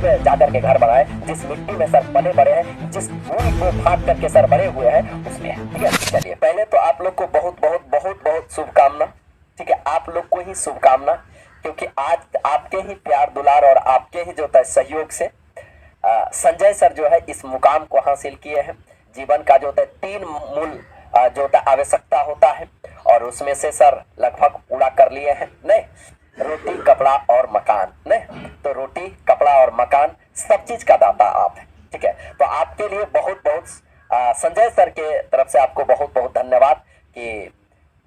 पे जाकर के घर बनाए, जिस मिट्टी में सर पले बड़े हैं, जिस भूमि को फाड़ करके सर बड़े हुए हैं उसमें है। ठीक है, चलिए पहले तो आप लोग को बहुत बहुत बहुत बहुत शुभकामना। ठीक है, आप लोग को ही शुभकामना, क्योंकि आज आपके ही प्यार दुलार और आपके ही जो है सहयोग से संजय सर जो है इस मुकाम को हासिल किए हैं। जीवन का जो है 3 मूल जो है आवश्यकता होता है, और उसमें से सर लगभग पूरा कर लिए हैं। नहीं, रोटी कपड़ा और मकान, नहीं तो रोटी कपड़ा और मकान सब चीज का दाता आप है। ठीक है, तो आपके लिए बहुत बहुत संजय सर के तरफ से आपको बहुत बहुत धन्यवाद कि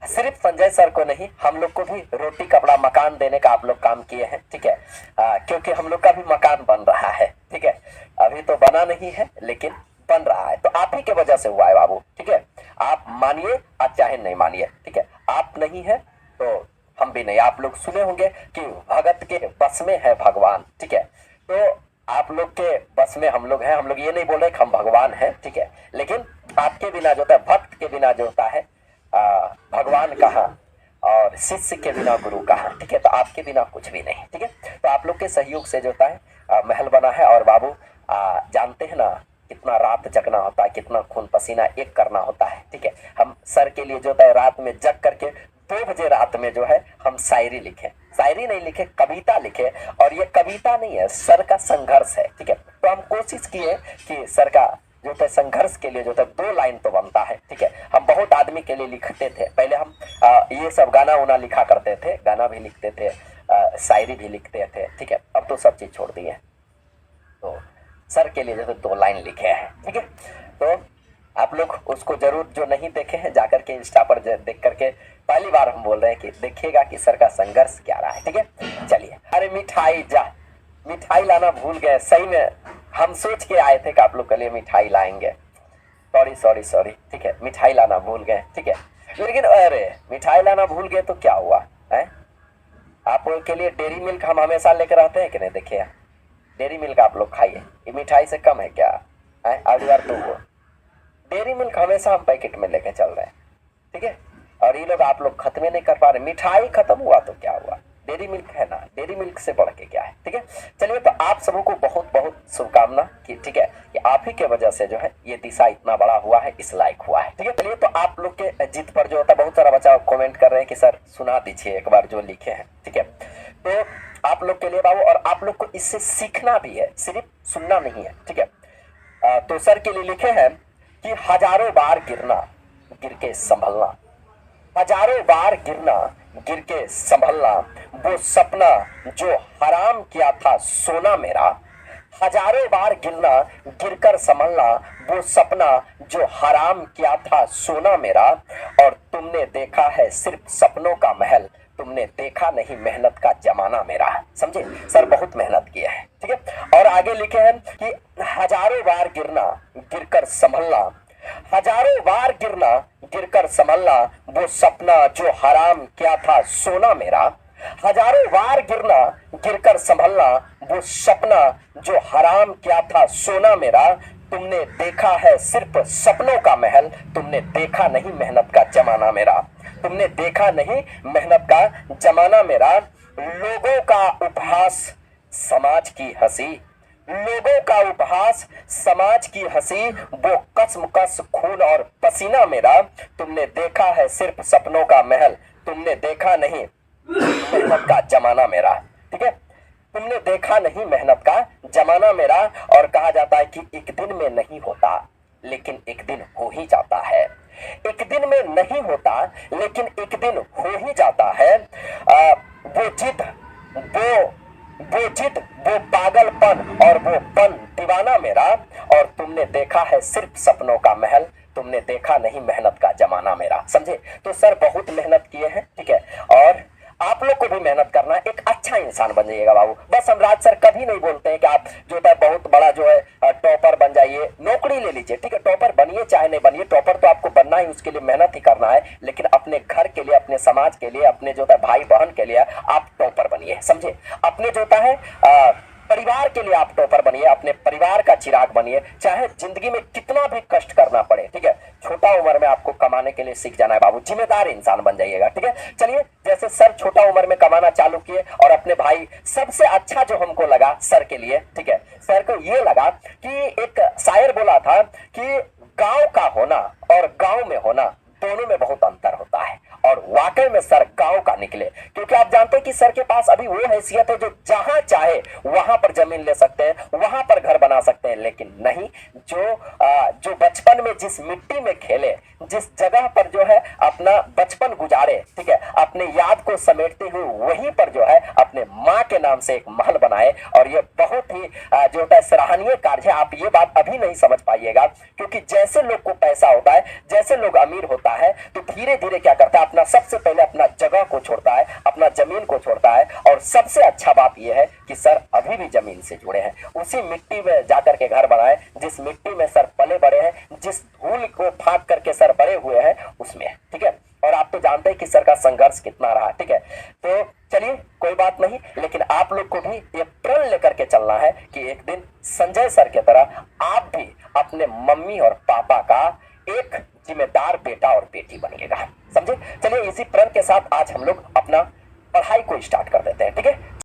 सिर्फ संजय सर को नहीं, हम लोग को भी रोटी कपड़ा मकान देने का आप लोग काम किए हैं। ठीक है, क्योंकि हम लोग का भी मकान बन रहा है। ठीक है, अभी तो बना नहीं है लेकिन बन रहा है, तो आप ही के वजह से हुआ है बाबू। ठीक है, आप मानिए और चाहे नहीं मानिए। ठीक है, आप नहीं है तो हम भी नहीं। आप लोग सुने होंगे कि भगत के बस में है भगवान। ठीक है, तो आप लोग के बस में हम लोग हैं। हम लोग ये नहीं बोल रहे कि हम भगवान हैं। ठीक है, लेकिन आपके बिना जो होता है, भक्त के बिना जो होता है भगवान कहाँ और शिष्य के बिना गुरु कहाँ। ठीक है, तो आपके बिना कुछ भी नहीं। ठीक है, तो आप लोग के सहयोग से जो होता है महल बना है। और बाबू जानते हैं ना कितना रात जगना होता है, कितना खून पसीना एक करना होता है। ठीक है, हम सर के लिए जो है रात में जग करके 2 बजे रात में जो है हम शायरी लिखे, शायरी नहीं लिखे, कविता लिखे। और ये कविता नहीं है, सर का संघर्ष है। ठीक है, तो हम कोशिश किए कि सर का जो है संघर्ष के लिए जो है 2 लाइन तो बनता है। ठीक है, हम बहुत आदमी के लिए लिखते थे पहले। हम ये सब गाना उना लिखा करते थे, गाना भी लिखते थे, शायरी भी लिखते थे। ठीक है, अब तो सब चीज छोड़ दिए, तो सर के लिए जो है 2 लाइन लिखे हैं। ठीक है, तो आप लोग उसको जरूर, जो नहीं देखे हैं जाकर के इंस्टा पर देख करके, पहली बार हम बोल रहे हैं कि देखिएगा कि सर का संघर्ष क्या रहा है। ठीक है, चलिए। अरे मिठाई जा, मिठाई लाना भूल गए। सही में हम सोच के आए थे कि आप लोग के लिए मिठाई लाएंगे। Sorry sorry sorry. ठीक है, मिठाई लाना भूल गए। ठीक है, लेकिन अरे मिठाई लाना भूल गए तो क्या हुआ है? आप लोग के लिए डेयरी मिल्क हम हमेशा लेकर रहते हैं कि नहीं? देखिए, डेयरी मिल्क आप लोग खाइए, ये मिठाई से कम है क्या है? अगली बार तो वो डेयरी मिल्क हमेशा हम पैकेट में लेके चल रहे हैं। ठीक है, और ये लोग आप लोग खत्म नहीं कर पा रहे। मिठाई खत्म हुआ तो क्या हुआ, डेयरी मिल्क है ना, डेयरी मिल्क से बढ़ के क्या है। ठीक है, चलिए, तो आप सबों को बहुत बहुत शुभकामना कि ठीक है कि आप ही के वजह से जो है ये दिशा इतना बड़ा हुआ है, इस लायक हुआ है। ठीक है, चलिए, तो आप लोग के जिद पर जो होता है, बहुत सारा बच्चा कमेंट कर रहे हैं कि सर सुना दीजिए एक बार जो लिखे हैं। ठीक है, तो आप लोग के लिए बाबू, और आप लोग को इससे सीखना भी है, सिर्फ सुनना नहीं है। ठीक है, तो सर के लिए लिखे हैं कि हजारों बार गिरना गिर के संभलना, हजारों बार गिरना गिर के संभलना, वो सपना जो हराम किया था सोना मेरा। हजारों बार गिरना गिरकर संभलना, वो सपना जो हराम किया था सोना मेरा। और तुमने देखा है सिर्फ सपनों का महल, तुमने देखा नहीं मेहनत का जमाना मेरा। समझे, सर बहुत मेहनत किया है। ठीक है, और आगे लिखे हैं कि हजारों बार गिरना गिरकर संभलना, हजारों बार गिरना गिरकर संभलना, वो सपना जो हराम किया था सोना मेरा। हजारों बार गिरना गिरकर संभलना, वो सपना जो हराम किया था सोना मेरा। तुमने देखा है सिर्फ सपनों का महल, तुमने देखा नहीं मेहनत का जमाना मेरा। तुमने देखा नहीं मेहनत का जमाना मेरा। लोगों का उपहास समाज की हंसी, लोगों का उपहास समाज की हंसी, वो कसमकस खून और पसीना मेरा। तुमने देखा है सिर्फ सपनों का महल, तुमने देखा नहीं मेहनत का जमाना मेरा। ठीक है, तुमने देखा नहीं मेहनत का जमाना मेरा। और कहा जाता है कि एक दिन में नहीं होता लेकिन एक दिन हो ही जाता है, एक दिन में नहीं होता लेकिन एक दिन हो ही जाता है। वो जिद, वो जिद, वो पागलपन और वो पन दीवाना मेरा। और तुमने देखा है सिर्फ सपनों का महल, तुमने देखा नहीं मेहनत का जमाना मेरा। समझे, तो सर बहुत मेहनत किए हैं। ठीक है, और आप लोग को भी मेहनत करना है, एक अच्छा इंसान बन जाइएगा बाबू। बस हम राज सर कभी नहीं बोलते हैं कि आप जो है बहुत बड़ा जो है टॉपर बन जाइए, नौकरी ले लीजिए। ठीक है, टॉपर बनिए चाहे नहीं बनिए, टॉपर तो आपको बनना ही, उसके लिए मेहनत ही करना है। लेकिन अपने घर के लिए, अपने समाज के लिए, अपने जो है भाई बहन के लिए आप टॉपर बनिए। समझे, अपने जो है परिवार के लिए आप टॉपर बनिए, अपने परिवार का चिराग बनिए, चाहे जिंदगी में कितना भी कष्ट करना पड़े, ठीक है। छोटा उम्र में आपको कमाने के लिए सीख जाना है बाबू, जिम्मेदार इंसान बन जाइएगा, ठीक है। चलिए, जैसे सर छोटा उम्र में कमाना चालू किए और अपने भाई, सबसे अच्छा जो हमको लगा सर के लिए, ठीक है, सर को ये लगा कि एक शायर बोला था कि गांव का होना और गांव में होना दोनों में बहुत अंतर होता है। और वाकई में सर गांव का निकले, क्योंकि आप जानते हैं कि सर के पास अभी वो हैसियत है जो जहां चाहे वहां पर जमीन ले सकते हैं, वहां पर घर बना सकते हैं। लेकिन नहीं, जो बचपन में जिस मिट्टी में खेले, जिस जगह पर जो है अपना बचपन गुजारे, ठीक है, अपने याद को समेटते हुए वहीं पर जो है अपने माँ के नाम से एक महल बनाए। और ये बहुत ही जो होता है सराहनीय कार्य है। आप ये बात अभी नहीं समझ पाइएगा, क्योंकि जैसे लोग को पैसा होता है, जैसे लोग अमीर होता है, तो धीरे धीरे क्या करता है, अपना सबसे पहले अपना जगह को छोड़ता है, अपना जमीन को छोड़ता है। और सबसे अच्छा बात यह है कि सर अभी भी जमीन से जुड़े हैं, उसी मिट्टी में जाकर के घर बनाए जिस मिट्टी में सर पले बड़े हैं, जिस धूल को फाँक करके सर बड़े हुए हैं उसमें, ठीक है। और आप तो जानते हैं कि सर का संघर्ष कितना रहा, ठीक है। तो चलिए, कोई बात नहीं, लेकिन आप लोग को भी ये प्रण लेकर के चलना है कि एक दिन संजय सर की तरह आप भी अपने मम्मी और पापा का एक जिम्मेदार बेटा और बेटी बनिएगा, समझे। चलिए, इसी प्रण के साथ आज हम लोग अपना पढ़ाई को स्टार्ट कर देते हैं, ठीक है।